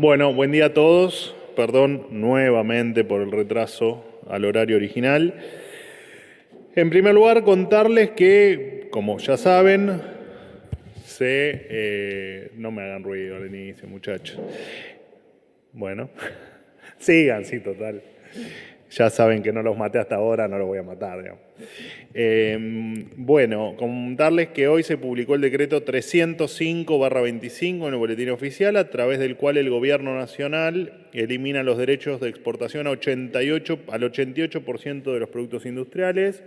Bueno, buen día a todos. Perdón nuevamente por el retraso al horario original. En primer lugar, contarles que, como ya saben, no me hagan ruido al inicio, muchachos. Bueno, sigan, sí, total. Ya saben que no los maté hasta ahora, no los voy a matar, digamos. Bueno, contarles que hoy se publicó el decreto 305/25 en el Boletín Oficial, a través del cual el Gobierno Nacional elimina los derechos de exportación al 88% de los productos industriales,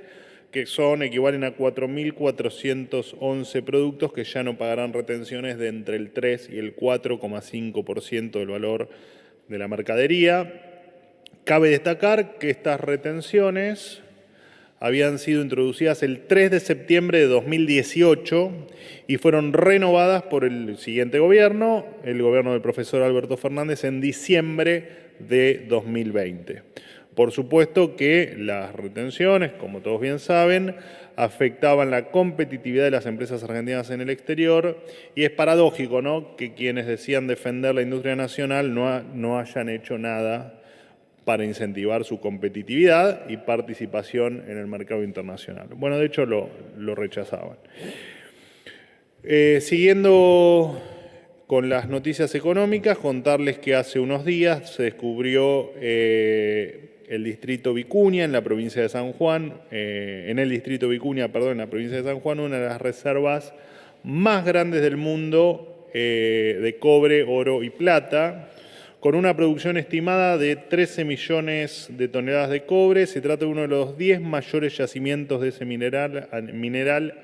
que equivalen a 4.411 productos que ya no pagarán retenciones de entre el 3 y el 4,5% del valor de la mercadería. Cabe destacar que estas retenciones habían sido introducidas el 3 de septiembre de 2018 y fueron renovadas por el siguiente gobierno, el gobierno del profesor Alberto Fernández, en diciembre de 2020. Por supuesto que las retenciones, como todos bien saben, afectaban la competitividad de las empresas argentinas en el exterior, y es paradójico, ¿no?, que quienes decían defender la industria nacional no hayan hecho nada para incentivar su competitividad y participación en el mercado internacional. Bueno, de hecho lo rechazaban. Siguiendo con las noticias económicas, contarles que hace unos días se descubrió el distrito Vicuña, en la provincia de San Juan, en el distrito Vicuña, perdón, en la provincia de San Juan, una de las reservas más grandes del mundo de cobre, oro y plata, con una producción estimada de 13 millones de toneladas de cobre. Se trata de uno de los 10 mayores yacimientos de ese mineral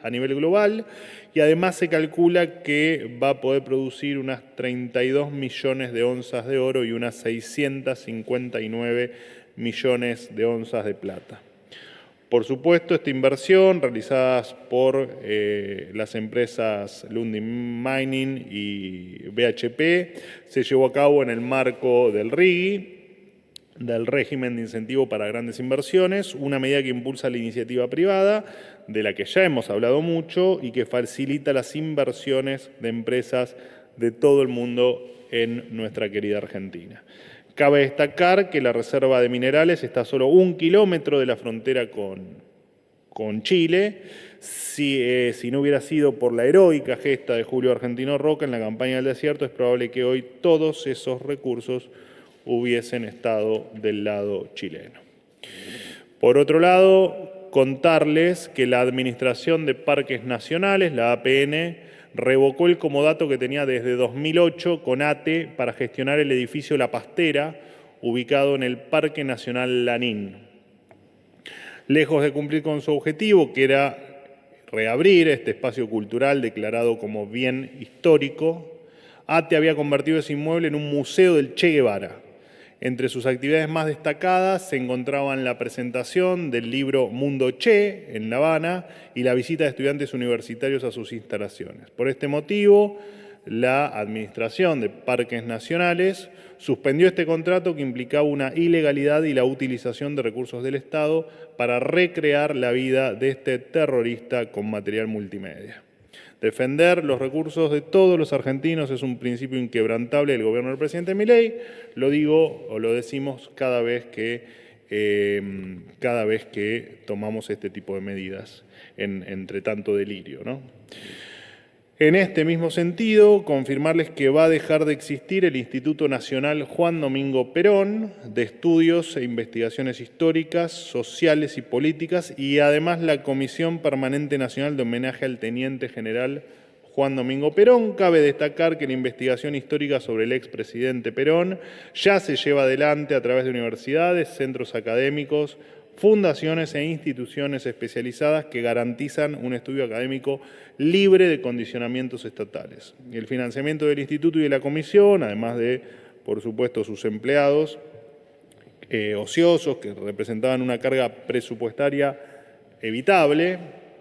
a nivel global, y además se calcula que va a poder producir unas 32 millones de onzas de oro y unas 659 millones de onzas de plata. Por supuesto, esta inversión, realizada por las empresas Lundin Mining y BHP, se llevó a cabo en el marco del RIGI, del régimen de incentivo para grandes inversiones, una medida que impulsa la iniciativa privada, de la que ya hemos hablado mucho, y que facilita las inversiones de empresas de todo el mundo en nuestra querida Argentina. Cabe destacar que la reserva de minerales está a solo 1 kilómetro de la frontera con Chile. Si no hubiera sido por la heroica gesta de Julio Argentino Roca en la campaña del desierto, es probable que hoy todos esos recursos hubiesen estado del lado chileno. Por otro lado, contarles que la Administración de Parques Nacionales, la APN, revocó el comodato que tenía desde 2008 con ATE para gestionar el edificio La Pastera, ubicado en el Parque Nacional Lanín. Lejos de cumplir con su objetivo, que era reabrir este espacio cultural declarado como bien histórico, ATE había convertido ese inmueble en un museo del Che Guevara. Entre sus actividades más destacadas se encontraban la presentación del libro Mundo Che en La Habana y la visita de estudiantes universitarios a sus instalaciones. Por este motivo, la Administración de Parques Nacionales suspendió este contrato, que implicaba una ilegalidad y la utilización de recursos del Estado para recrear la vida de este terrorista con material multimedia. Defender los recursos de todos los argentinos es un principio inquebrantable del gobierno del presidente Milei. Lo digo o lo decimos cada vez que tomamos este tipo de medidas entre tanto delirio, ¿no? En este mismo sentido, confirmarles que va a dejar de existir el Instituto Nacional Juan Domingo Perón de Estudios e Investigaciones Históricas, Sociales y Políticas, y además la Comisión Permanente Nacional de Homenaje al Teniente General Juan Domingo Perón. Cabe destacar que la investigación histórica sobre el expresidente Perón ya se lleva adelante a través de universidades, centros académicos, fundaciones e instituciones especializadas que garantizan un estudio académico libre de condicionamientos estatales. El financiamiento del Instituto y de la Comisión, además de, por supuesto, sus empleados ociosos, que representaban una carga presupuestaria evitable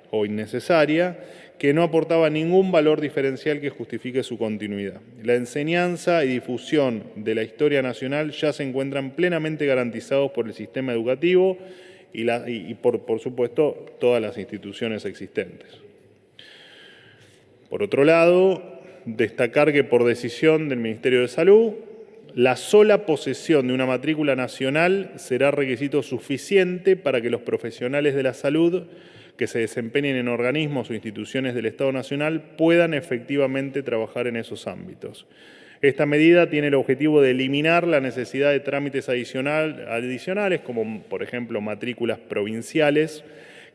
o innecesaria, que no aportaba ningún valor diferencial que justifique su continuidad. La enseñanza y difusión de la historia nacional ya se encuentran plenamente garantizados por el sistema educativo y por supuesto, todas las instituciones existentes. Por otro lado, destacar que por decisión del Ministerio de Salud La sola posesión de una matrícula nacional será requisito suficiente para que los profesionales de la salud que se desempeñen en organismos o instituciones del Estado Nacional puedan efectivamente trabajar en esos ámbitos. Esta medida tiene el objetivo de eliminar la necesidad de trámites adicionales, como por ejemplo matrículas provinciales,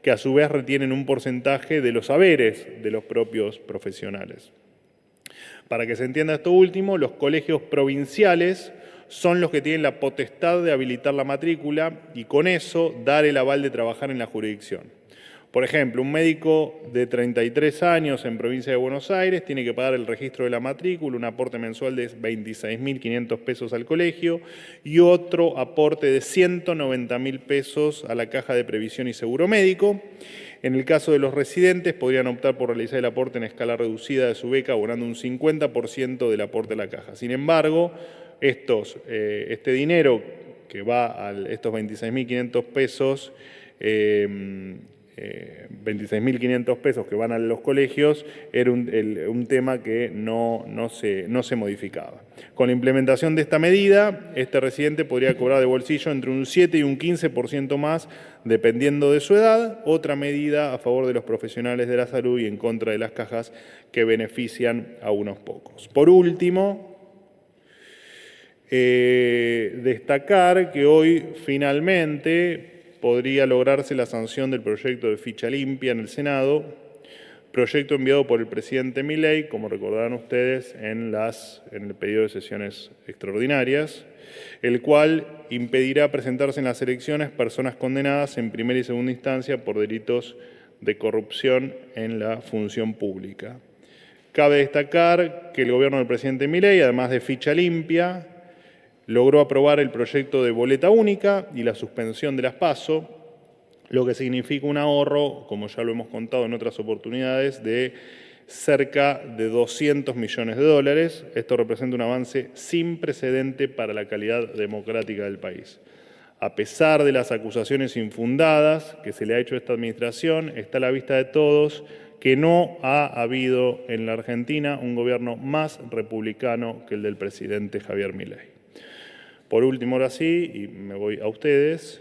que a su vez retienen un porcentaje de los saberes de los propios profesionales. Para que se entienda esto último, los colegios provinciales son los que tienen la potestad de habilitar la matrícula y con eso dar el aval de trabajar en la jurisdicción. Por ejemplo, un médico de 33 años en provincia de Buenos Aires tiene que pagar el registro de la matrícula, un aporte mensual de 26.500 pesos al colegio y otro aporte de 190.000 pesos a la Caja de Previsión y Seguro Médico. En el caso de los residentes, podrían optar por realizar el aporte en escala reducida de su beca, abonando un 50% del aporte a la caja. Sin embargo, este dinero que va a estos 26.500 pesos, 26.500 pesos que van a los colegios, era un tema que no se modificaba. Con la implementación de esta medida, este residente podría cobrar de bolsillo entre un 7 y un 15% más, dependiendo de su edad, otra medida a favor de los profesionales de la salud y en contra de las cajas que benefician a unos pocos. Por último, destacar que hoy finalmente podría lograrse la sanción del proyecto de ficha limpia en el Senado, proyecto enviado por el presidente Milei, como recordarán ustedes, en el periodo de sesiones extraordinarias, el cual impedirá presentarse en las elecciones personas condenadas en primera y segunda instancia por delitos de corrupción en la función pública. Cabe destacar que el gobierno del presidente Milei, además de ficha limpia, logró aprobar el proyecto de boleta única y la suspensión de las PASO, lo que significa un ahorro, como ya lo hemos contado en otras oportunidades, de cerca de 200 millones de dólares. Esto representa un avance sin precedente para la calidad democrática del país. A pesar de las acusaciones infundadas que se le ha hecho a esta administración, está a la vista de todos que no ha habido en la Argentina un gobierno más republicano que el del presidente Javier Milei. Por último, ahora sí, y me voy a ustedes,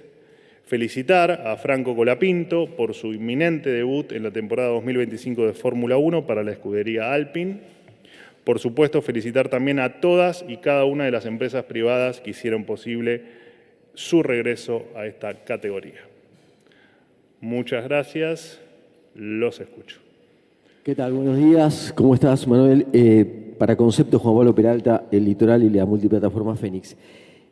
felicitar a Franco Colapinto por su inminente debut en la temporada 2025 de Fórmula 1 para la escudería Alpine. Por supuesto, felicitar también a todas y cada una de las empresas privadas que hicieron posible su regreso a esta categoría. Muchas gracias, los escucho. ¿Qué tal? Buenos días, ¿cómo estás, Manuel? Para Concepto, Juan Pablo Peralta, El Litoral y la multiplataforma Fénix.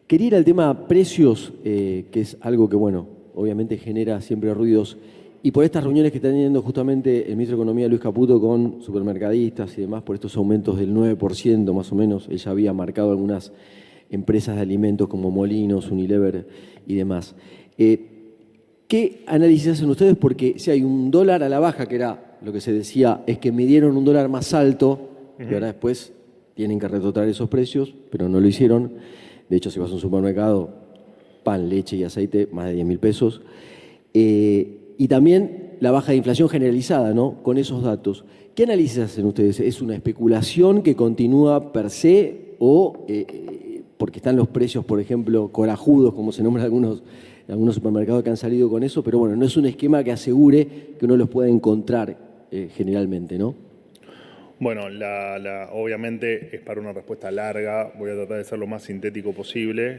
Quería ir al tema precios, que es algo que, bueno, obviamente genera siempre ruidos. Y por estas reuniones que está teniendo justamente el ministro de Economía, Luis Caputo, con supermercadistas y demás, por estos aumentos del 9% más o menos, él ya había marcado algunas empresas de alimentos como Molinos, Unilever y demás. ¿Qué análisis hacen ustedes? Porque si hay un dólar a la baja, que era lo que se decía, es que midieron un dólar más alto, y ahora después tienen que retrotraer esos precios, pero no lo hicieron. De hecho, si vas a un supermercado, pan, leche y aceite, más de 10.000 pesos. Y también la baja de inflación generalizada, ¿no? Con esos datos. ¿Qué análisis hacen ustedes? ¿Es una especulación que continúa per se o porque están los precios, por ejemplo, corajudos, como se nombran algunos supermercados que han salido con eso? Pero bueno, no es un esquema que asegure que uno los pueda encontrar generalmente, ¿no? Bueno, obviamente es para una respuesta larga, voy a tratar de ser lo más sintético posible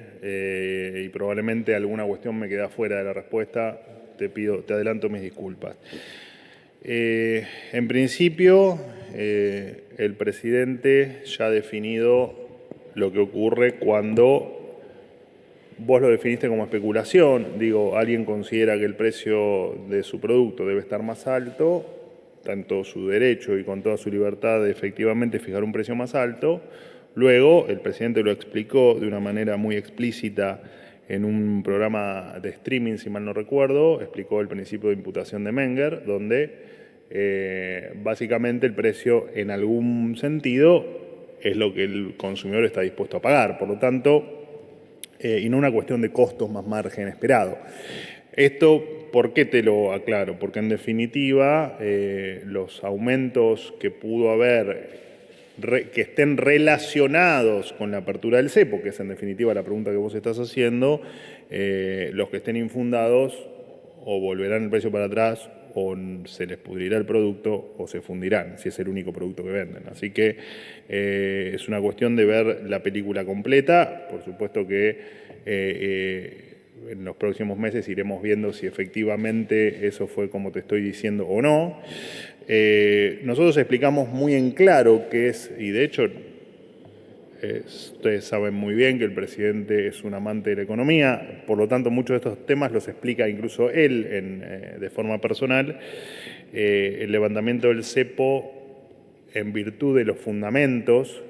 y probablemente alguna cuestión me queda fuera de la respuesta, te adelanto mis disculpas. En principio, el presidente ya ha definido lo que ocurre cuando vos lo definiste como especulación. Digo, alguien considera que el precio de su producto debe estar más alto, tanto su derecho y con toda su libertad de efectivamente fijar un precio más alto. Luego, el presidente lo explicó de una manera muy explícita en un programa de streaming, si mal no recuerdo, explicó el principio de imputación de Menger, donde básicamente el precio en algún sentido es lo que el consumidor está dispuesto a pagar. Por lo tanto, y no una cuestión de costos más margen esperado. Esto, ¿por qué te lo aclaro? Porque en definitiva los aumentos que pudo haber que estén relacionados con la apertura del cepo, que es en definitiva la pregunta que vos estás haciendo, los que estén infundados o volverán el precio para atrás o se les pudrirá el producto o se fundirán, si es el único producto que venden. Así que es una cuestión de ver la película completa. Por supuesto que en los próximos meses iremos viendo si efectivamente eso fue como te estoy diciendo o no. Nosotros explicamos muy en claro qué es, y de hecho ustedes saben muy bien que el presidente es un amante de la economía, por lo tanto muchos de estos temas los explica incluso él de forma personal. El levantamiento del cepo, en virtud de los fundamentos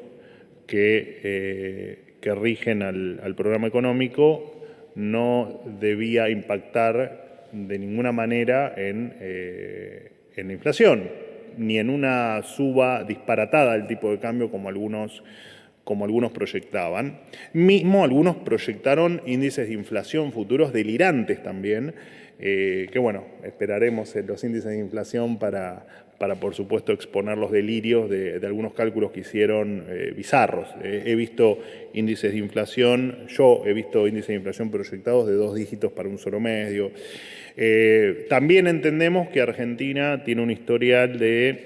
que rigen al programa económico, no debía impactar de ninguna manera en la inflación, ni en una suba disparatada del tipo de cambio como algunos proyectaban. Mismo algunos proyectaron índices de inflación futuros delirantes también, que bueno, esperaremos los índices de inflación para por supuesto exponer los delirios de algunos cálculos que hicieron bizarros. He visto índices de inflación, yo he visto índices de inflación proyectados de 2 dígitos para un solo mes. También entendemos que Argentina tiene un historial de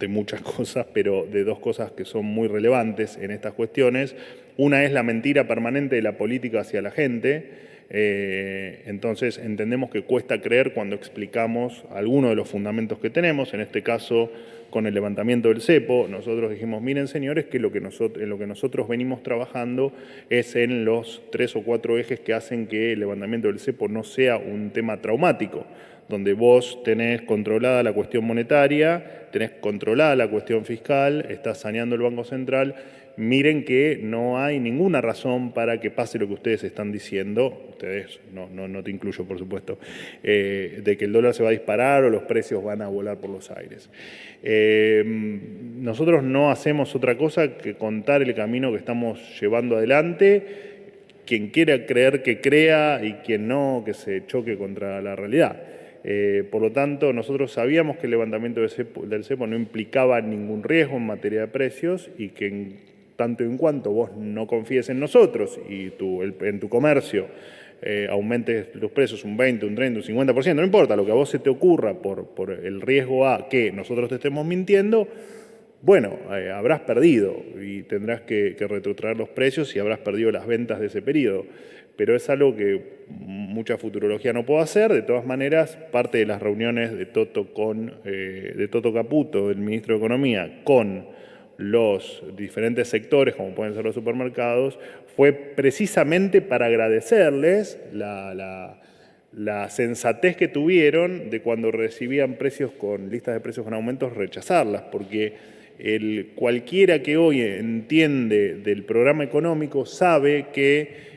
muchas cosas, pero de 2 cosas que son muy relevantes en estas cuestiones. Una es la mentira permanente de la política hacia la gente. Entonces entendemos que cuesta creer cuando explicamos algunos de los fundamentos que tenemos. En este caso, con el levantamiento del cepo, nosotros dijimos, miren señores, que en lo que nosotros venimos trabajando es en los 3 o 4 ejes que hacen que el levantamiento del cepo no sea un tema traumático, donde vos tenés controlada la cuestión monetaria, tenés controlada la cuestión fiscal, estás saneando el Banco Central. Miren que no hay ninguna razón para que pase lo que ustedes están diciendo, ustedes, no te incluyo por supuesto, de que el dólar se va a disparar o los precios van a volar por los aires. Nosotros no hacemos otra cosa que contar el camino que estamos llevando adelante. Quien quiera creer que crea y quien no, que se choque contra la realidad. Por lo tanto, nosotros sabíamos que el levantamiento del cepo no implicaba ningún riesgo en materia de precios y que tanto en cuanto vos no confíes en nosotros y en tu comercio aumentes los precios un 20, un 30, un 50%, no importa, lo que a vos se te ocurra por el riesgo a que nosotros te estemos mintiendo, bueno, habrás perdido y tendrás que retrotraer los precios y habrás perdido las ventas de ese periodo. Pero es algo que mucha futurología no puede hacer. De todas maneras, parte de las reuniones de Toto Caputo, el ministro de Economía, con los diferentes sectores, como pueden ser los supermercados, fue precisamente para agradecerles la sensatez que tuvieron de cuando recibían precios con listas de precios con aumentos, rechazarlas, porque cualquiera que hoy entiende del programa económico sabe que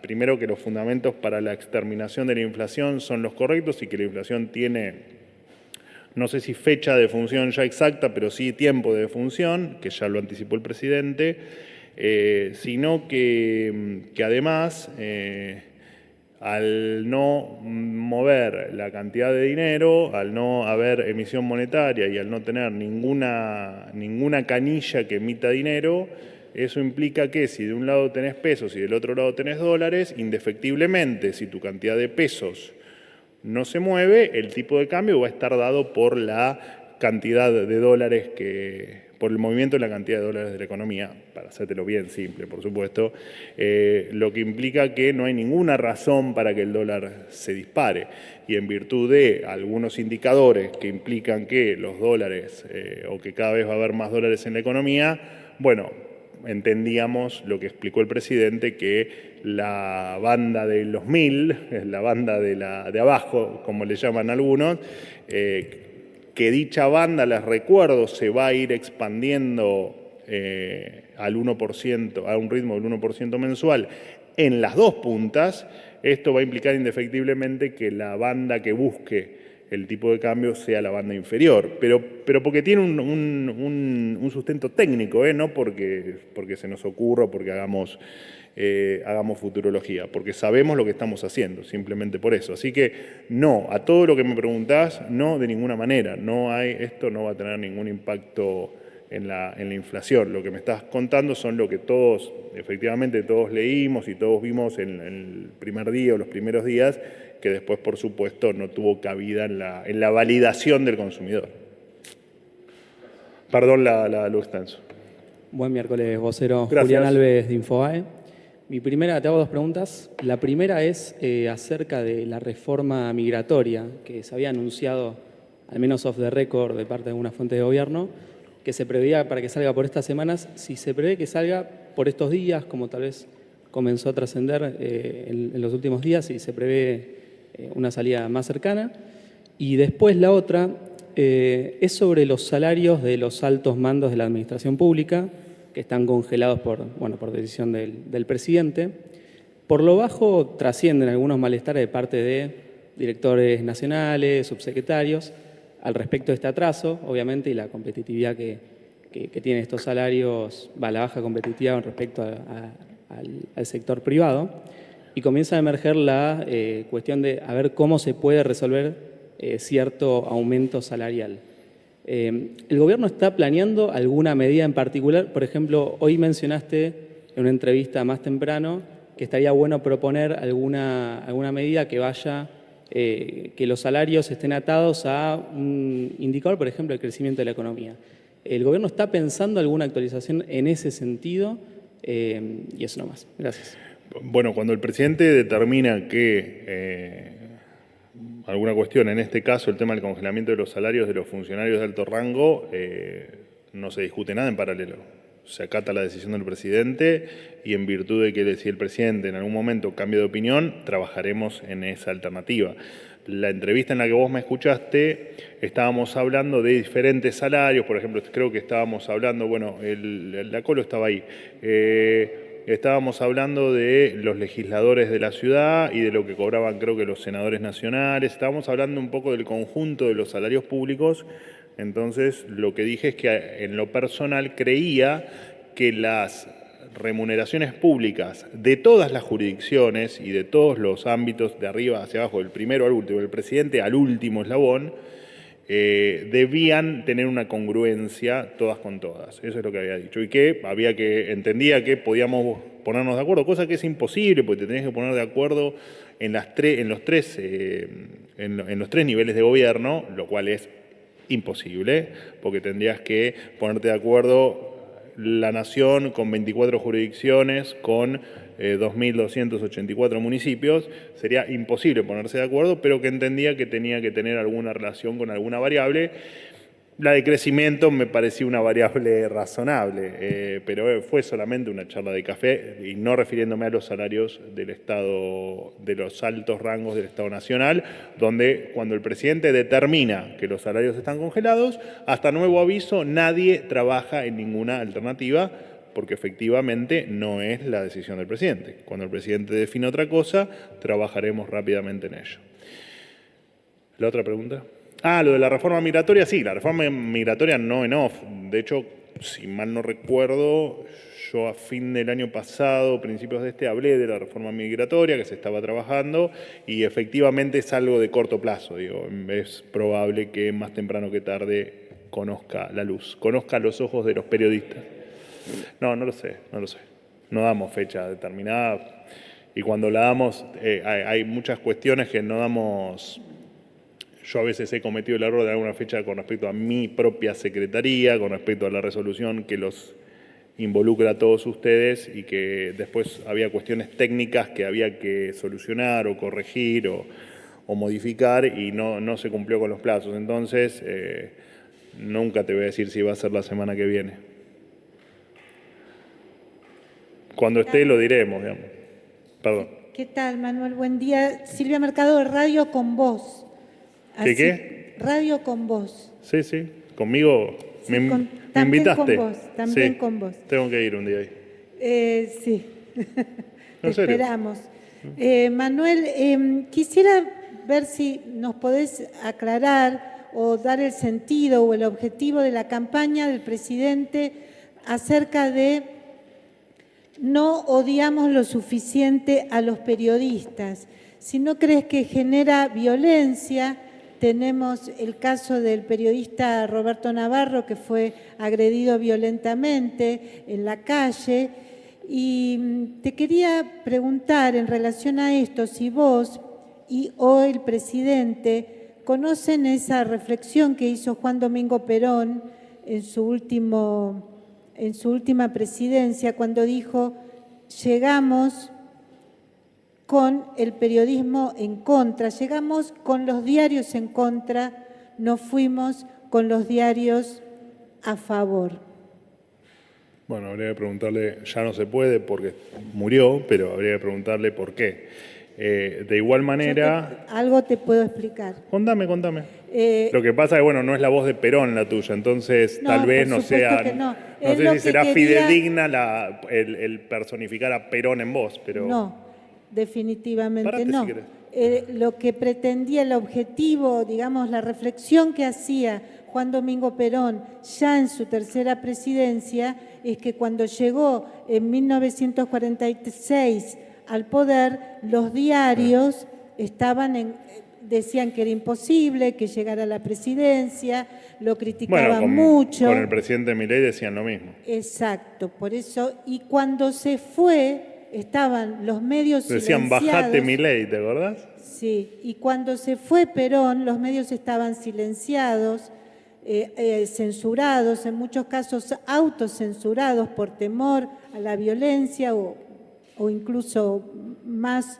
primero que los fundamentos para la exterminación de la inflación son los correctos y que la inflación tiene, no sé si fecha de función ya exacta, pero sí tiempo de función, que ya lo anticipó el presidente, sino que además, al no mover la cantidad de dinero, al no haber emisión monetaria y al no tener ninguna canilla que emita dinero, eso implica que si de un lado tenés pesos y del otro lado tenés dólares, indefectiblemente, si tu cantidad de pesos no se mueve, el tipo de cambio va a estar dado por la cantidad de dólares por el movimiento de la cantidad de dólares de la economía, para hacértelo bien simple, por supuesto, lo que implica que no hay ninguna razón para que el dólar se dispare. Y en virtud de algunos indicadores que implican que los dólares, o que cada vez va a haber más dólares en la economía, bueno, entendíamos lo que explicó el presidente, que la banda de los 1000, la banda de abajo, como le llaman algunos, que dicha banda, les recuerdo, se va a ir expandiendo al 1%, a un ritmo del 1% mensual en las 2 puntas. Esto va a implicar indefectiblemente que la banda que busque el tipo de cambio sea la banda inferior, pero porque tiene un un sustento técnico, no porque se nos ocurra o porque hagamos futurología, porque sabemos lo que estamos haciendo, simplemente por eso. Así que no, a todo lo que me preguntás, no, de ninguna manera. Esto no va a tener ningún impacto en la inflación. Lo que me estás contando son lo que efectivamente todos leímos y todos vimos en el primer día o los primeros días, que después, por supuesto, no tuvo cabida en la validación del consumidor. Perdón lo extenso. Buen miércoles, vocero. Gracias. Julián Alves de Infobae. Te hago dos preguntas. La primera es acerca de la reforma migratoria que se había anunciado, al menos off the record, de parte de alguna fuente de gobierno, que se preveía para que salga por estas semanas. Si se prevé que salga por estos días, como tal vez comenzó a trascender en los últimos días, y se prevé una salida más cercana. Y después la otra es sobre los salarios de los altos mandos de la administración pública, que están congelados por decisión del presidente. Por lo bajo trascienden algunos malestares de parte de directores nacionales, subsecretarios, al respecto de este atraso, obviamente, y la competitividad que tienen estos salarios, la baja competitividad con respecto al sector privado. Y comienza a emerger la cuestión de a ver cómo se puede resolver cierto aumento salarial. ¿El gobierno está planeando alguna medida en particular? Por ejemplo, hoy mencionaste en una entrevista más temprano que estaría bueno proponer alguna medida que vaya, que los salarios estén atados a un indicador, por ejemplo, el crecimiento de la economía. ¿El gobierno está pensando alguna actualización en ese sentido? Y eso nomás. Gracias. Bueno, cuando el presidente determina que alguna cuestión, en este caso el tema del congelamiento de los salarios de los funcionarios de alto rango, no se discute nada en paralelo. Se acata la decisión del presidente y en virtud de que si el presidente en algún momento cambia de opinión, trabajaremos en esa alternativa. La entrevista en la que vos me escuchaste, estábamos hablando de diferentes salarios, por ejemplo, creo que estábamos hablando, la Colo estaba ahí, estábamos hablando de los legisladores de la ciudad y de lo que cobraban, creo que los senadores nacionales. Estábamos hablando un poco del conjunto de los salarios públicos. Entonces, lo que dije es que en lo personal creía que las remuneraciones públicas de todas las jurisdicciones y de todos los ámbitos de arriba hacia abajo, del primero al último, del presidente al último eslabón, debían tener una congruencia todas con todas. Eso es lo que había dicho. Y que entendía que podíamos ponernos de acuerdo, cosa que es imposible, porque te tenés que poner de acuerdo en los tres niveles de gobierno, lo cual es imposible, porque tendrías que ponerte de acuerdo la nación con 24 jurisdicciones, con 2.284 municipios. Sería imposible ponerse de acuerdo, pero que entendía que tenía que tener alguna relación con alguna variable. La de crecimiento me parecía una variable razonable, pero fue solamente una charla de café y no refiriéndome a los salarios del Estado, de los altos rangos del Estado Nacional, donde cuando el presidente determina que los salarios están congelados, hasta nuevo aviso, nadie trabaja en ninguna alternativa, porque efectivamente no es la decisión del presidente. Cuando el presidente define otra cosa, trabajaremos rápidamente en ello. ¿La otra pregunta? Lo de la reforma migratoria, sí, la reforma migratoria no en off. De hecho, si mal no recuerdo, yo a fin del año pasado, principios de hablé de la reforma migratoria que se estaba trabajando y efectivamente es algo de corto plazo. Es probable que más temprano que tarde conozca la luz, conozca los ojos de los periodistas. No lo sé. No damos fecha determinada y cuando la damos hay muchas cuestiones que no damos. Yo a veces he cometido el error de dar una fecha con respecto a mi propia secretaría, con respecto a la resolución que los involucra a todos ustedes y que después había cuestiones técnicas que había que solucionar o corregir o modificar y no se cumplió con los plazos. Entonces, nunca te voy a decir si va a ser la semana que viene. Cuando esté lo diremos, digamos. Perdón. ¿Qué tal, Manuel? Buen día. Silvia Mercado de Radio Con Vos. ¿Qué? Radio Con Vos. Sí, conmigo Sí, me también invitaste. Con vos, también sí, con vos. Tengo que ir un día ahí. Sí, ¿En serio? esperamos. Manuel, quisiera ver si nos podés aclarar o dar el sentido o el objetivo de la campaña del presidente acerca de no odiamos lo suficiente a los periodistas. Si no crees que genera violencia, tenemos el caso del periodista Roberto Navarro, que fue agredido violentamente en la calle. Y te quería preguntar en relación a esto, si vos o el presidente conocen esa reflexión que hizo Juan Domingo Perón en su última presidencia, cuando dijo: llegamos con el periodismo en contra, llegamos con los diarios en contra, no fuimos con los diarios a favor. Bueno, habría que preguntarle, ya no se puede porque murió, pero habría que preguntarle por qué. De igual manera... Algo te puedo explicar. Contame. Lo que pasa es que, bueno, no es la voz de Perón la tuya, entonces tal vez no sea... No sé si será fidedigna el personificar a Perón en voz, pero... No, definitivamente Parate no. si querés. Lo que pretendía, el objetivo, digamos, la reflexión que hacía Juan Domingo Perón ya en su tercera presidencia es que cuando llegó en 1946 al poder, los diarios decían que era imposible que llegara a la presidencia, lo criticaban mucho. Con el presidente Milei decían lo mismo. Exacto, por eso, y cuando se fue, estaban los medios decían, silenciados. bajate Milei, ¿te acordás? Sí, y cuando se fue Perón, los medios estaban silenciados, censurados, en muchos casos autocensurados por temor a la violencia o incluso más,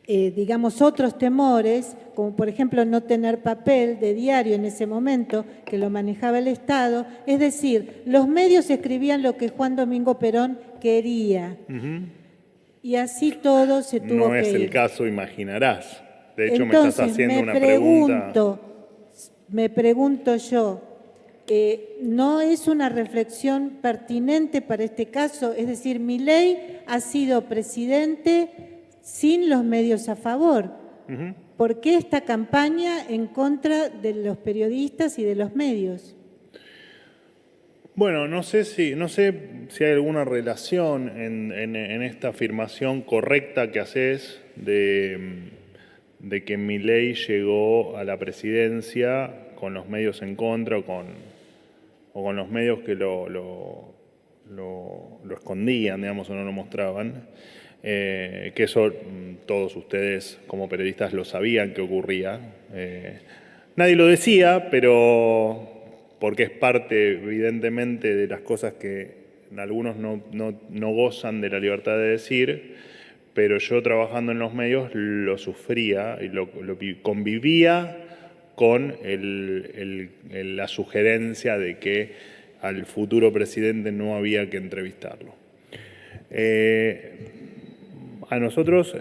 digamos, otros temores, como por ejemplo no tener papel de diario en ese momento, que lo manejaba el Estado. Es decir, los medios escribían lo que Juan Domingo Perón quería. Y así todo se tuvo que ir. No es el caso, imaginarás. De hecho, Entonces, me estás haciendo una pregunta. Me pregunto yo, ¿no es una reflexión pertinente para este caso? Es decir, Milei ha sido presidente sin los medios a favor. ¿Por qué esta campaña en contra de los periodistas y de los medios? Bueno, no sé si hay alguna relación en esta afirmación correcta que haces de que Milei llegó a la presidencia con los medios en contra o con los medios que lo escondían, digamos, o no lo mostraban. Que eso todos ustedes como periodistas lo sabían que ocurría. Nadie lo decía, pero porque es parte evidentemente de las cosas que algunos no gozan de la libertad de decir, pero yo trabajando en los medios lo sufría y lo convivía con la sugerencia de que al futuro presidente no había que entrevistarlo. A nosotros,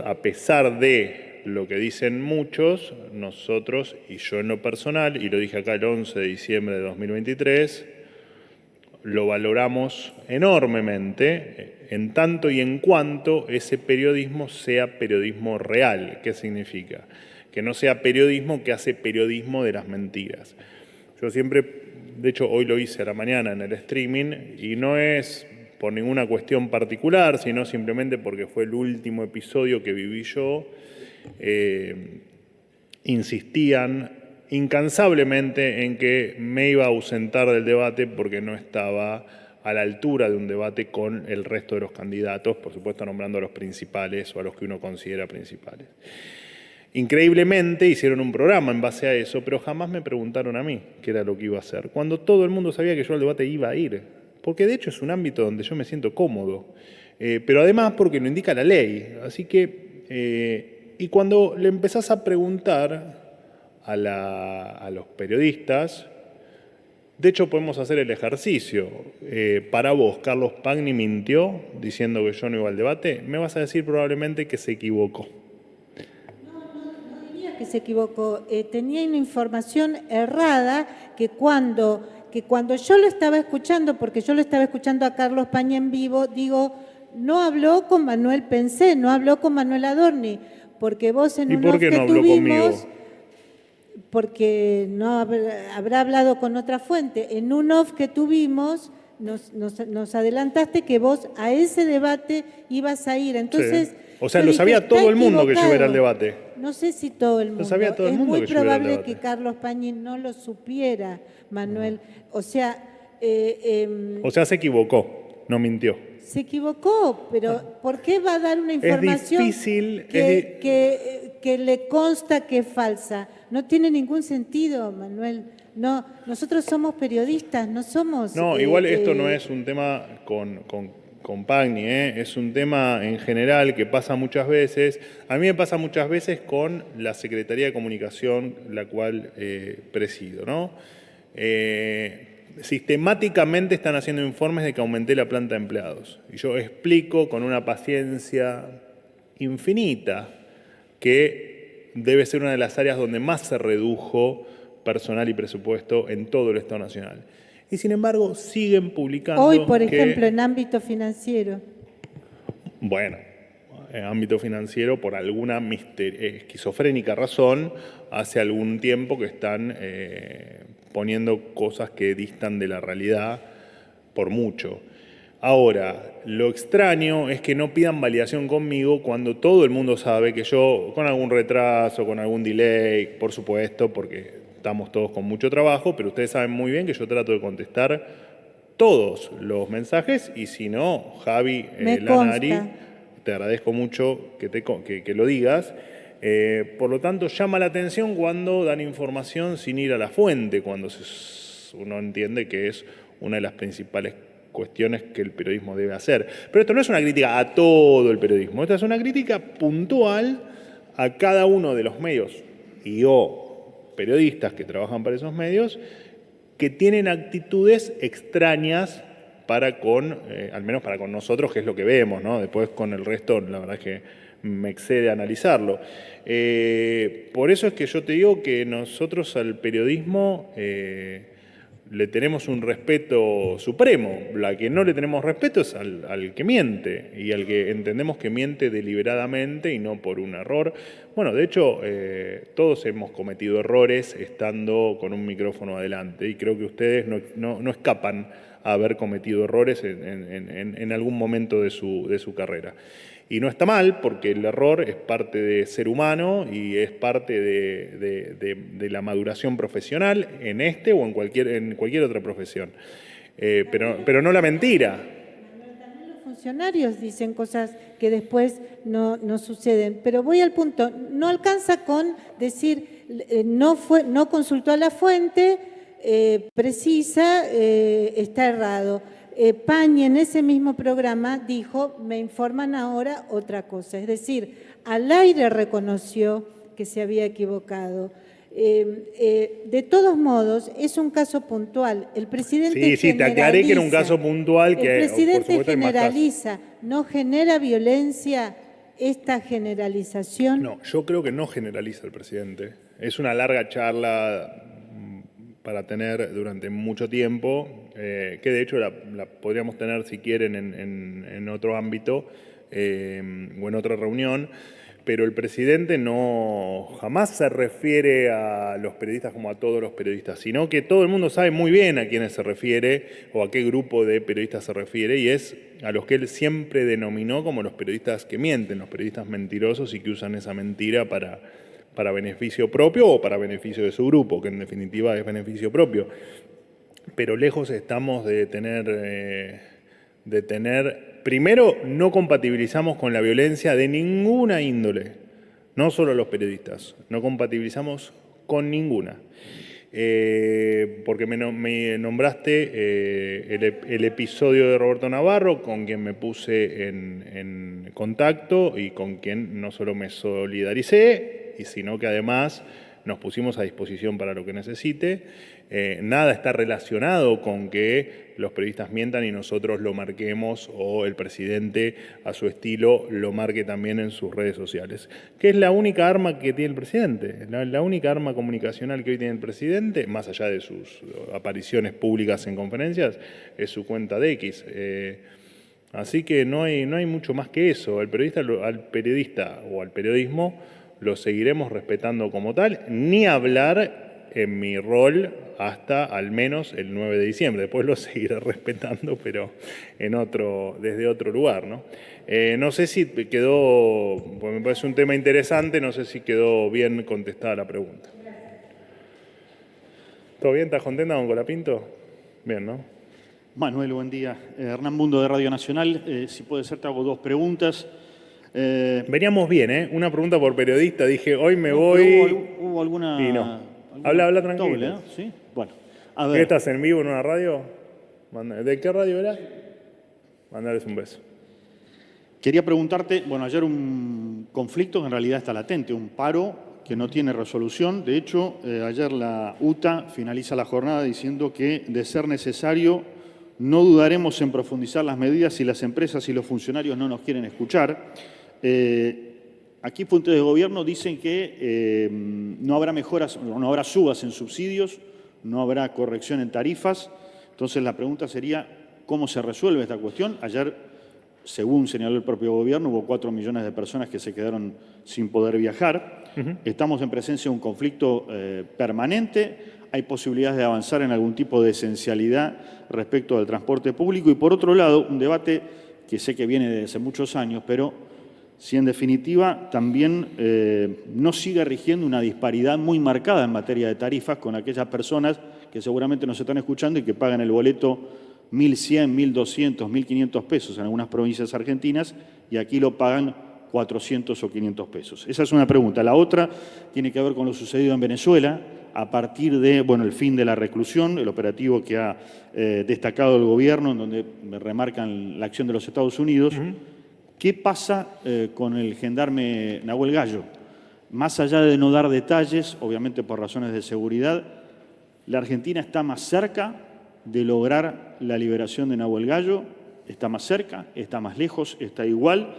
a pesar de lo que dicen muchos, nosotros, y yo en lo personal, y lo dije acá el 11 de diciembre de 2023, lo valoramos enormemente en tanto y en cuanto ese periodismo sea periodismo real. ¿Qué significa? Que no sea periodismo que hace periodismo de las mentiras. Yo siempre, de hecho hoy lo hice a la mañana en el streaming, y no es por ninguna cuestión particular, sino simplemente porque fue el último episodio que viví yo, insistían incansablemente en que me iba a ausentar del debate porque no estaba a la altura de un debate con el resto de los candidatos, por supuesto nombrando a los principales o a los que uno considera principales. Increíblemente hicieron un programa en base a eso, pero jamás me preguntaron a mí qué era lo que iba a hacer, cuando todo el mundo sabía que yo al debate iba a ir, porque de hecho es un ámbito donde yo me siento cómodo, pero además porque lo indica la ley. Así que, y cuando le empezás a preguntar a los periodistas, de hecho podemos hacer el ejercicio. Para vos, Carlos Pagni mintió diciendo que yo no iba al debate, me vas a decir probablemente que se equivocó. No diría que se equivocó, tenía una información errada que cuando yo lo estaba escuchando, porque yo lo estaba escuchando a Carlos Pagni en vivo, digo, no habló con Manuel Pensé, no habló con Manuel Adorni, porque vos en ¿Y un por off qué que no habló tuvimos, conmigo? porque no habrá hablado con otra fuente. En un off que tuvimos, nos adelantaste que vos a ese debate ibas a ir. Entonces, Sí. O sea, yo lo dije, sabía todo "Está el mundo que yo iba a ir al equivocado". debate. No sé si todo el mundo. Lo sabía todo el mundo es que muy yo iba a ir al probable debate. que Carlos Pañi no lo supiera, Manuel. O sea, O sea, se equivocó, no mintió. se equivocó, pero ¿por qué va a dar una información difícil, que le consta que es falsa? No tiene ningún sentido, Manuel. No, nosotros somos periodistas, no somos... No, igual esto no es un tema con Pagni, es un tema en general que pasa muchas veces. A mí me pasa muchas veces con la Secretaría de Comunicación, la cual presido, ¿no? Sistemáticamente están haciendo informes de que aumenté la planta de empleados. Y yo explico con una paciencia infinita que debe ser una de las áreas donde más se redujo personal y presupuesto en todo el Estado Nacional. Y sin embargo, siguen publicando Hoy, por que, ejemplo, en ámbito financiero. bueno, en ámbito financiero, por alguna esquizofrénica razón, hace algún tiempo que están poniendo cosas que distan de la realidad por mucho. Ahora, lo extraño es que no pidan validación conmigo cuando todo el mundo sabe que yo, con algún retraso, con algún delay, por supuesto, porque estamos todos con mucho trabajo, pero ustedes saben muy bien que yo trato de contestar todos los mensajes y si no, Javi Lanari, consta. te agradezco mucho que lo digas. Por lo tanto, llama la atención cuando dan información sin ir a la fuente, cuando uno entiende que es una de las principales cuestiones que el periodismo debe hacer. Pero esto no es una crítica a todo el periodismo, esta es una crítica puntual a cada uno de los medios y periodistas que trabajan para esos medios que tienen actitudes extrañas para al menos para con nosotros, que es lo que vemos, ¿no? Después con el resto, la verdad es que me excede analizarlo. Por eso es que yo te digo que nosotros al periodismo le tenemos un respeto supremo. La que no le tenemos respeto es al que miente y al que entendemos que miente deliberadamente y no por un error. Bueno, de hecho, todos hemos cometido errores estando con un micrófono adelante y creo que ustedes no escapan a haber cometido errores en algún momento de su carrera. Y no está mal, porque el error es parte de ser humano y es parte de la maduración profesional en este o en cualquier otra profesión. Pero no la mentira. También los funcionarios dicen cosas que después no suceden. Pero voy al punto, no alcanza con decir, no consultó a la fuente precisa, está errado. Pañi en ese mismo programa dijo, me informan ahora otra cosa. Es decir, al aire reconoció que se había equivocado. De todos modos, es un caso puntual. El presidente Sí, te aclaré que era un caso puntual. El presidente generaliza, ¿no genera violencia esta generalización? No, yo creo que no generaliza el presidente. Es una larga charla para tener durante mucho tiempo, que de hecho la podríamos tener si quieren en otro ámbito o en otra reunión, pero el presidente jamás se refiere a los periodistas como a todos los periodistas, sino que todo el mundo sabe muy bien a quiénes se refiere o a qué grupo de periodistas se refiere y es a los que él siempre denominó como los periodistas que mienten, los periodistas mentirosos y que usan esa mentira para beneficio propio o para beneficio de su grupo, que en definitiva es beneficio propio. Pero lejos estamos de tener, primero, no compatibilizamos con la violencia de ninguna índole, no solo los periodistas, no compatibilizamos con ninguna. Porque me nombraste el episodio de Roberto Navarro, con quien me puse en contacto y con quien no solo me solidaricé, sino que además nos pusimos a disposición para lo que necesite. Nada está relacionado con que los periodistas mientan y nosotros lo marquemos o el presidente a su estilo lo marque también en sus redes sociales. Que es la única arma que tiene el presidente, la única arma comunicacional que hoy tiene el presidente, más allá de sus apariciones públicas en conferencias, es su cuenta de X. Así que no hay mucho más que eso. Al periodista o al periodismo lo seguiremos respetando como tal, ni hablar en mi rol hasta al menos el 9 de diciembre. Después lo seguiré respetando, pero desde otro lugar, ¿no? No sé si quedó, pues me parece un tema interesante, no sé si quedó bien contestada la pregunta. ¿Todo bien? ¿Estás contenta con Colapinto? Bien, ¿no? Manuel, buen día. Hernán Mundo de Radio Nacional. Si puede ser, te hago dos preguntas. Veníamos bien, ¿eh? Una pregunta por periodista. Dije, hoy me voy. ¿Hubo alguna...? Y no. Habla tranquilo. Doble, ¿no? ¿Sí? Bueno, a ¿Qué ver. estás en vivo en una radio? ¿De qué radio era? Mandarles un beso. Quería preguntarte, bueno, ayer un conflicto que en realidad está latente, un paro que no tiene resolución. De hecho, ayer la UTA finaliza la jornada diciendo que, de ser necesario, no dudaremos en profundizar las medidas si las empresas y los funcionarios no nos quieren escuchar. Aquí fuentes de gobierno dicen que no habrá mejoras, no habrá subas en subsidios, no habrá corrección en tarifas. Entonces la pregunta sería, ¿cómo se resuelve esta cuestión? Ayer, según señaló el propio gobierno, hubo 4 millones de personas que se quedaron sin poder viajar. Estamos en presencia de un conflicto permanente. Hay posibilidades de avanzar en algún tipo de esencialidad respecto al transporte público. Y por otro lado, un debate que sé que viene desde hace muchos años, pero si en definitiva también no sigue rigiendo una disparidad muy marcada en materia de tarifas con aquellas personas que seguramente nos están escuchando y que pagan el boleto 1.100, 1.200, 1.500 pesos en algunas provincias argentinas y aquí lo pagan 400 o 500 pesos. Esa es una pregunta. La otra tiene que ver con lo sucedido en Venezuela a partir de, bueno, el fin de la reclusión, el operativo que ha destacado el gobierno, en donde remarcan la acción de los Estados Unidos. ¿Qué pasa con el gendarme Nahuel Gallo? Más allá de no dar detalles, obviamente por razones de seguridad, ¿la Argentina está más cerca de lograr la liberación de Nahuel Gallo? ¿Está más cerca? ¿Está más lejos? ¿Está igual?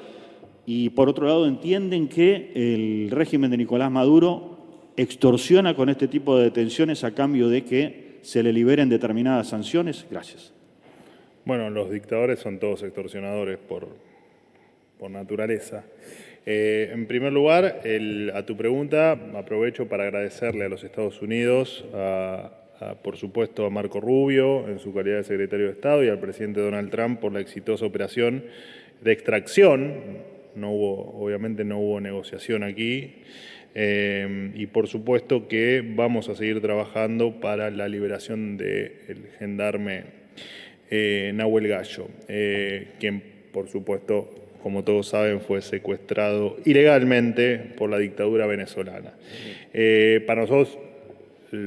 Y por otro lado, ¿entienden que el régimen de Nicolás Maduro extorsiona con este tipo de detenciones a cambio de que se le liberen determinadas sanciones? Gracias. Bueno, los dictadores son todos extorsionadores por naturaleza. En primer lugar, a tu pregunta, aprovecho para agradecerle a los Estados Unidos, por supuesto a Marco Rubio en su calidad de secretario de Estado y al presidente Donald Trump por la exitosa operación de extracción. Obviamente no hubo negociación aquí. Y por supuesto que vamos a seguir trabajando para la liberación del gendarme Nahuel Gallo, quien por supuesto, como todos saben, fue secuestrado ilegalmente por la dictadura venezolana. Para nosotros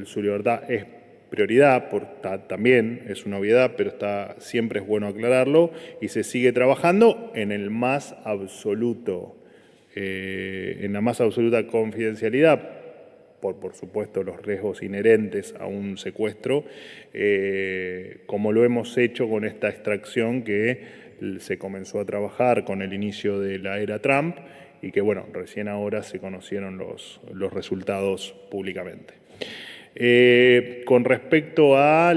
su libertad es prioridad, también es una obviedad, pero siempre es bueno aclararlo, y se sigue trabajando en la más absoluta confidencialidad, por supuesto los riesgos inherentes a un secuestro, como lo hemos hecho con esta extracción que se comenzó a trabajar con el inicio de la era Trump y que, bueno, recién ahora se conocieron los resultados públicamente. Con respecto a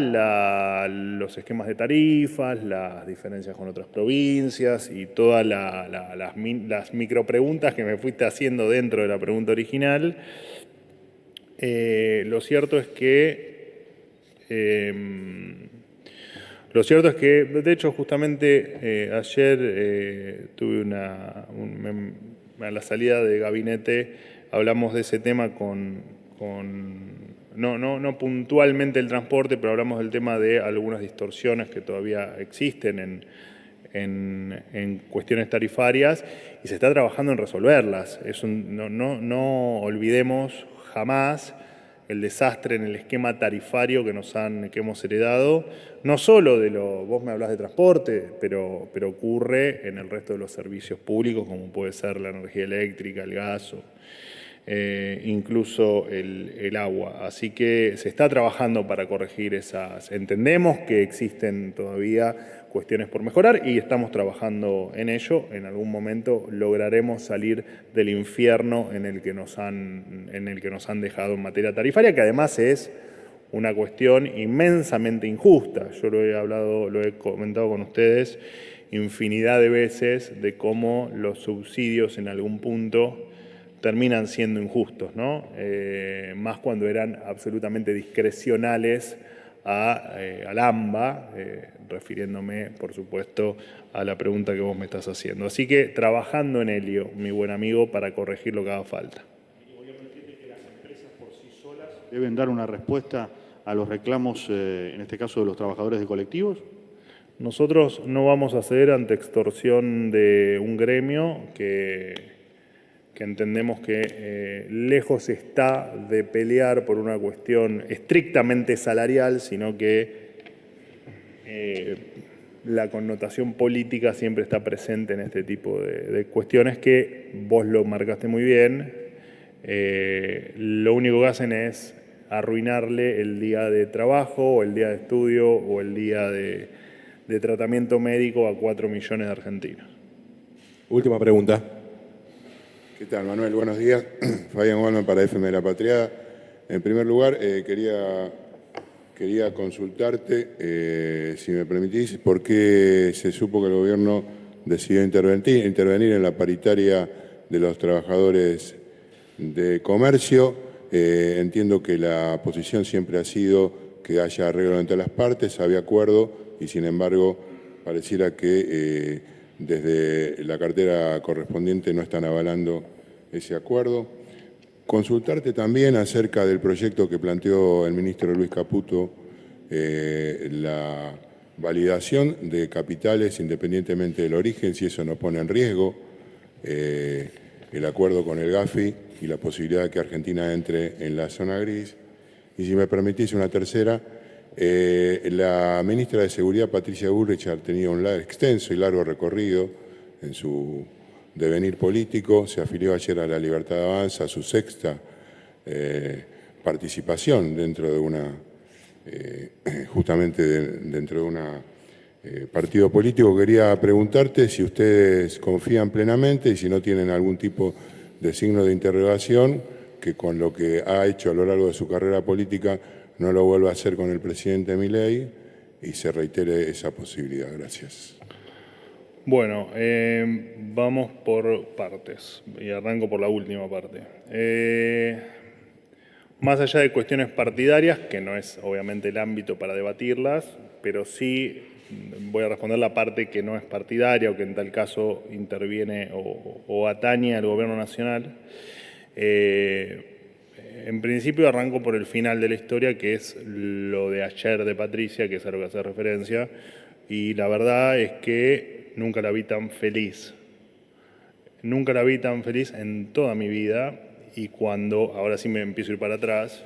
los esquemas de tarifas, las diferencias con otras provincias y todas las micropreguntas que me fuiste haciendo dentro de la pregunta original, lo cierto es que, de hecho, justamente ayer tuve a la salida de gabinete, hablamos de ese tema no puntualmente el transporte, pero hablamos del tema de algunas distorsiones que todavía existen en cuestiones tarifarias y se está trabajando en resolverlas. No olvidemos jamás el desastre en el esquema tarifario que hemos heredado, no solo vos me hablás de transporte, pero ocurre en el resto de los servicios públicos, como puede ser la energía eléctrica, el gas, incluso el agua. Así que se está trabajando para corregir esas. Entendemos que existen todavía cuestiones por mejorar y estamos trabajando en ello. En algún momento lograremos salir del infierno en el que nos han dejado en materia tarifaria, que además es una cuestión inmensamente injusta. Yo lo he comentado con ustedes infinidad de veces de cómo los subsidios en algún punto terminan siendo injustos, ¿no? Más cuando eran absolutamente discrecionales al AMBA, refiriéndome, por supuesto, a la pregunta que vos me estás haciendo. Así que trabajando en ello, mi buen amigo, para corregir lo que haga falta. ¿Deben dar una respuesta a los reclamos, en este caso de los trabajadores de colectivos? Nosotros no vamos a ceder ante extorsión de un gremio que entendemos que lejos está de pelear por una cuestión estrictamente salarial, sino que la connotación política siempre está presente en este tipo de cuestiones que vos lo marcaste muy bien. Lo único que hacen es arruinarle el día de trabajo o el día de estudio o el día de tratamiento médico a 4 millones de argentinos. Última pregunta. ¿Qué tal, Manuel? Buenos días. Fabián Walman para FM de la Patriada. En primer lugar, quería consultarte, si me permitís, por qué se supo que el gobierno decidió intervenir en la paritaria de los trabajadores de comercio. Entiendo que la posición siempre ha sido que haya arreglo entre las partes, había acuerdo y, sin embargo, pareciera que desde la cartera correspondiente no están avalando ese acuerdo. Consultarte también acerca del proyecto que planteó el ministro Luis Caputo, la validación de capitales independientemente del origen, si eso no pone en riesgo el acuerdo con el Gafi y la posibilidad de que Argentina entre en la zona gris. Y si me permitís una tercera, la ministra de Seguridad, Patricia Bullrich, ha tenido un extenso y largo recorrido en su devenir político. Se afilió ayer a la Libertad Avanza, su sexta participación dentro de una, justamente dentro de una partido político. Quería preguntarte si ustedes confían plenamente y si no tienen algún tipo de signo de interrogación, que con lo que ha hecho a lo largo de su carrera política no lo vuelva a hacer con el presidente Milei y se reitere esa posibilidad. Gracias. Bueno, vamos por partes y arranco por la última parte. Más allá de cuestiones partidarias, que no es obviamente el ámbito para debatirlas, pero sí voy a responder la parte que no es partidaria o que en tal caso interviene o atañe al gobierno nacional. En principio arranco por el final de la historia, que es lo de ayer de Patricia, que es a lo que hace referencia, y la verdad es que nunca la vi tan feliz. Nunca la vi tan feliz en toda mi vida, y cuando, ahora sí me empiezo a ir para atrás,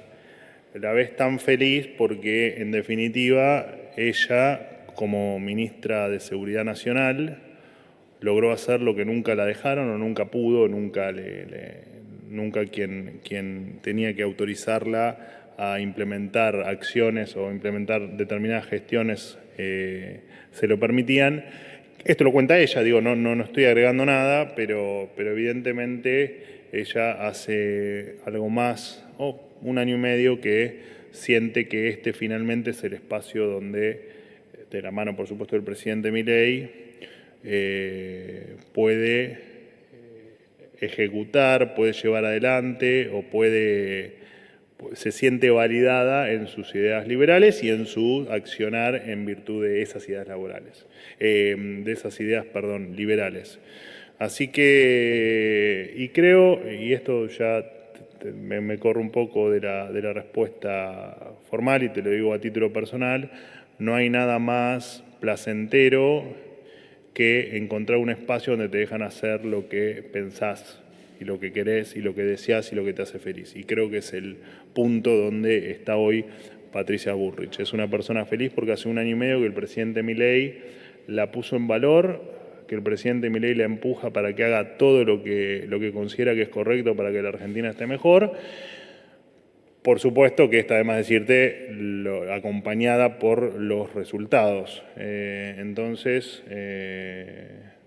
la ves tan feliz porque, en definitiva, ella, como ministra de Seguridad Nacional, logró hacer lo que nunca la dejaron o nunca pudo, nunca quien tenía que autorizarla a implementar acciones o implementar determinadas gestiones se lo permitían. Esto lo cuenta ella, digo, no estoy agregando nada, pero evidentemente ella hace algo más, un año y medio, que siente que este finalmente es el espacio donde, de la mano por supuesto del presidente Milei, puede ejecutar, puede llevar adelante o se siente validada en sus ideas liberales y en su accionar en virtud de esas ideas laborales, liberales. Así que, y creo, y esto ya me corro un poco de la respuesta formal y te lo digo a título personal, no hay nada más placentero que encontrar un espacio donde te dejan hacer lo que pensás y lo que querés y lo que deseás y lo que te hace feliz. Y creo que es el punto donde está hoy Patricia Bullrich. Es una persona feliz porque hace un año y medio que el presidente Milei la puso en valor, que el presidente Milei la empuja para que haga todo lo que considera que es correcto para que la Argentina esté mejor. Por supuesto que está además decirte acompañada por los resultados. Entonces,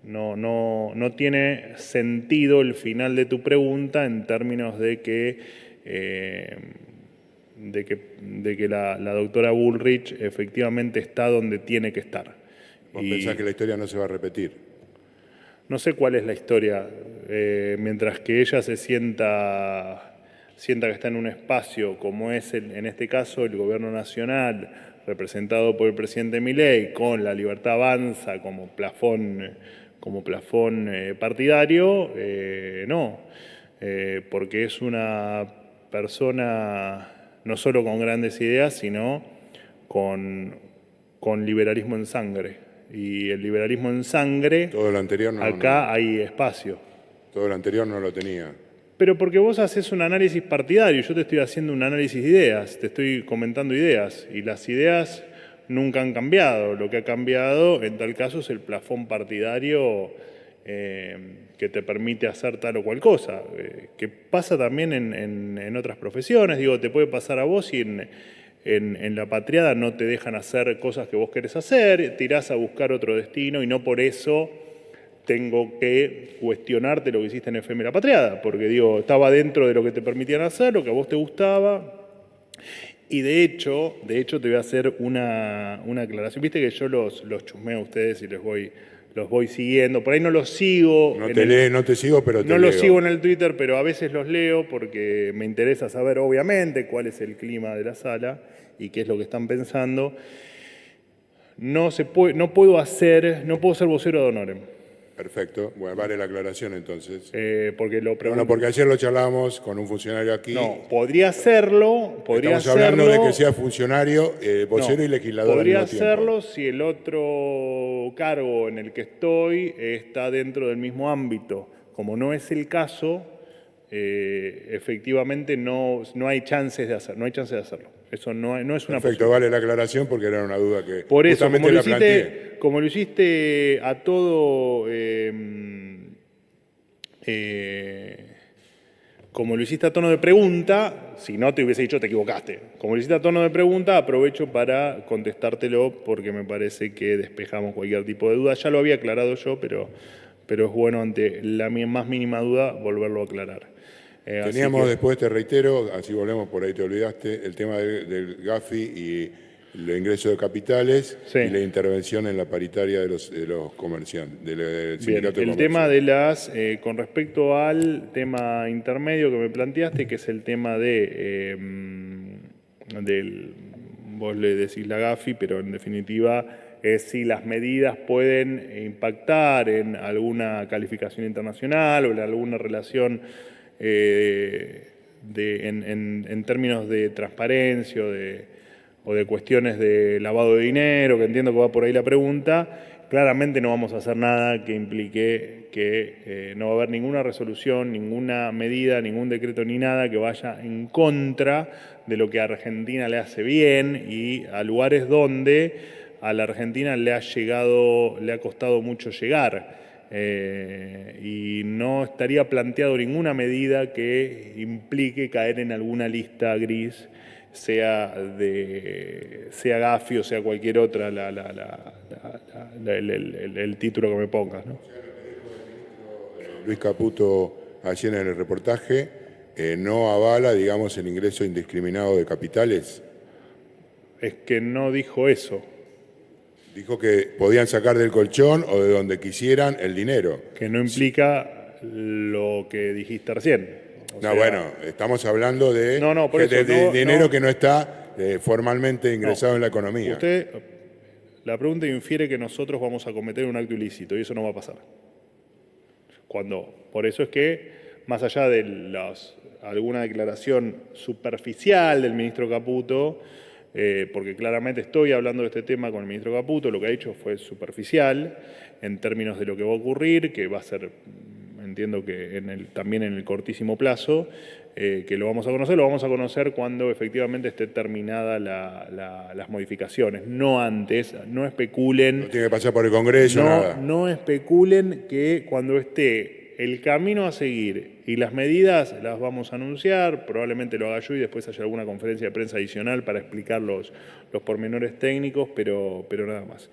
no tiene sentido el final de tu pregunta en términos de que la doctora Bullrich efectivamente está donde tiene que estar. ¿Vos pensás que la historia no se va a repetir? no sé cuál es la historia. Mientras que ella se sienta que está en un espacio como es en este caso el gobierno nacional, representado por el presidente Milei, con la Libertad Avanza como plafón partidario, no, porque es una persona no solo con grandes ideas, sino con liberalismo en sangre. Y el liberalismo en sangre, Todo lo anterior acá hay espacio. todo lo anterior no lo tenía. Pero porque vos haces un análisis partidario, yo te estoy haciendo un análisis de ideas, te estoy comentando ideas, y las ideas nunca han cambiado. Lo que ha cambiado, en tal caso, es el plafón partidario que te permite hacer tal o cual cosa, que pasa también en otras profesiones. Digo, te puede pasar a vos y en la patriada no te dejan hacer cosas que vos querés hacer, tirás a buscar otro destino y no por eso tengo que cuestionarte lo que hiciste en FM La Patriada, porque digo, estaba dentro de lo que te permitían hacer, lo que a vos te gustaba. Y de hecho te voy a hacer una aclaración. Viste que yo los chusmeo a ustedes y los voy siguiendo. Por ahí no los sigo. No te sigo, pero te No leo. los sigo en el Twitter, pero a veces los leo porque me interesa saber, obviamente, cuál es el clima de la sala y qué es lo que están pensando. No puedo ser vocero de Honorem. Perfecto. Bueno, vale la aclaración entonces. Porque lo pregunto. Bueno, porque ayer lo charlábamos con un funcionario aquí. No, podría hacerlo. Estamos hablando de que sea funcionario, vocero y legislador al Podría mismo tiempo. hacerlo si el otro cargo en el que estoy está dentro del mismo ámbito. Como no es el caso, efectivamente no hay chances de hacerlo. Eso no es una Perfecto, posibilidad. vale la aclaración porque era una duda que Por eso, justamente la planteé. como lo hiciste a todo, como lo hiciste a tono de pregunta, si no te hubiese dicho te equivocaste. Como lo hiciste a tono de pregunta, aprovecho para contestártelo porque me parece que despejamos cualquier tipo de duda. Ya lo había aclarado yo, pero es bueno ante la más mínima duda volverlo a aclarar. Teníamos después, te reitero, así volvemos, por ahí te olvidaste, el tema del GAFI y el ingreso de capitales Sí. y la intervención en la paritaria de los comerciantes, del Bien, sindicato de el comercio. tema de con respecto al tema intermedio que me planteaste, que es el tema vos le decís la GAFI, pero en definitiva es si las medidas pueden impactar en alguna calificación internacional o en alguna relación en términos de transparencia o de cuestiones de lavado de dinero, que entiendo que va por ahí la pregunta. Claramente no vamos a hacer nada que implique que no va a haber ninguna resolución, ninguna medida, ningún decreto ni nada que vaya en contra de lo que a Argentina le hace bien y a lugares donde a la Argentina le ha costado mucho llegar. Y no estaría planteado ninguna medida que implique caer en alguna lista gris, sea GAFI o sea cualquier otra el título que me pongas, ¿no? Luis Caputo, ayer en el reportaje, no avala, digamos, el ingreso indiscriminado de capitales. Es que no dijo eso. Dijo que podían sacar del colchón o de donde quisieran el dinero. Que no implica lo que dijiste recién. O sea, bueno, estamos hablando de, por eso, de dinero que no está formalmente ingresado en la economía. La pregunta infiere que nosotros vamos a cometer un acto ilícito y eso no va a pasar. Por eso es que, más allá de alguna declaración superficial del ministro Caputo, porque claramente estoy hablando de este tema con el ministro Caputo, lo que ha dicho fue superficial en términos de lo que va a ocurrir, que va a ser, entiendo que también en el cortísimo plazo, que lo vamos a conocer cuando efectivamente esté terminada las modificaciones, no antes, no especulen. No tiene que pasar por el Congreso, nada. No especulen que cuando esté el camino a seguir y las medidas las vamos a anunciar, probablemente lo haga yo y después haya alguna conferencia de prensa adicional para explicar los pormenores técnicos, pero nada más.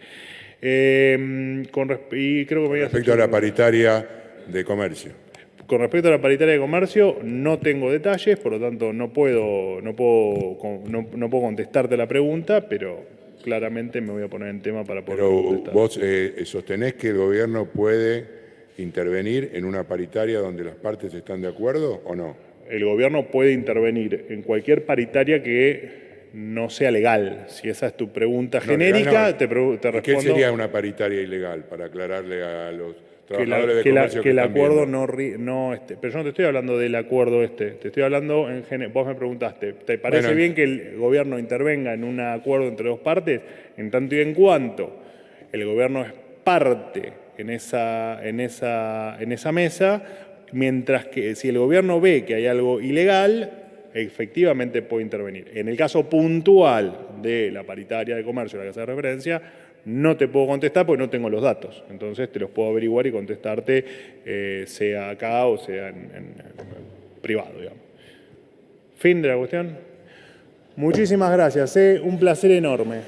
Y creo que me Respecto a la paritaria de comercio. Con respecto a la paritaria de comercio, no tengo detalles, por lo tanto no puedo contestarte la pregunta, pero claramente me voy a poner en tema para poder Pero contestar. vos sostenés que el gobierno puede intervenir en una paritaria donde las partes están de acuerdo o no? El gobierno puede intervenir en cualquier paritaria que no sea legal. Si esa es tu pregunta No, genérica, legal no. te respondo ¿Qué sería una paritaria ilegal? Para aclararle a los que, trabajadores de comercio que el están acuerdo viendo. pero yo no te estoy hablando del acuerdo te estoy hablando vos me preguntaste, ¿te parece Bueno, bien que el gobierno intervenga en un acuerdo entre dos partes? En tanto y en cuanto el gobierno es parte en esa mesa, mientras que si el gobierno ve que hay algo ilegal, efectivamente puede intervenir. En el caso puntual de la paritaria de comercio a la que hace referencia, no te puedo contestar porque no tengo los datos. Entonces te los puedo averiguar y contestarte, sea acá o sea en privado, digamos. Fin de la cuestión. Muchísimas gracias, un placer enorme.